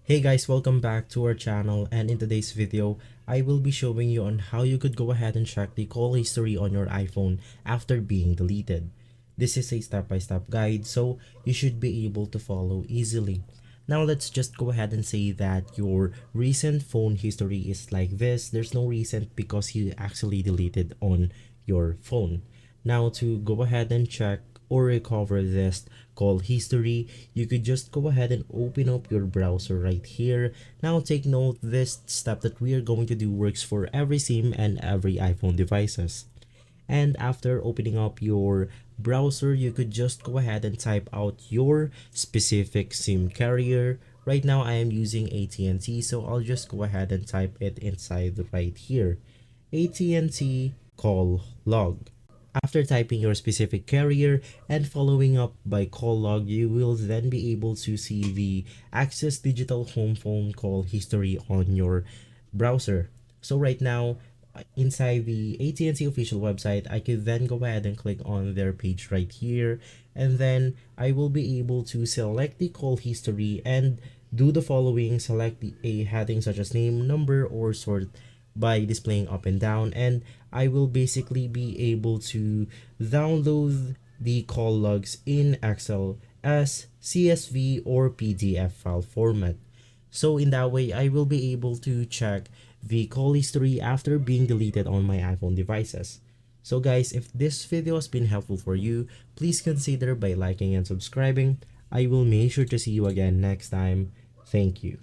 Hey guys, welcome back to our channel, and in today's video, I will be showing you on how you could go ahead and check the call history on your iPhone after being deleted. This is a step-by-step guide, so you should be able to follow easily. Now let's just go ahead and say that your recent phone history is like this. There's no recent because you actually deleted on your phone. Now to go ahead and check or recover this call history, you could just go ahead and open up your browser right here. Now take note, this step that we are going to do works for every SIM and every iPhone devices. And after opening up your browser, you could just go ahead and type out your specific SIM carrier. Right now I am using AT&T, so I'll just go ahead and type it inside right here. AT&T call log. After typing your specific carrier and following up by call log, you will then be able to see the Access Digital Home Phone call history on your browser. So right now, inside the AT&T official website, I could then go ahead and click on their page right here, and then I will be able to select the call history and do the following. Select a heading such as name, number, or sort by displaying up and down, and I will basically be able to download the call logs in Excel as CSV or PDF file format. So in that way, I will be able to check the call history after being deleted on my iPhone devices. So guys, if this video has been helpful for you, please consider by liking and subscribing. I will make sure to see you again next time. Thank you.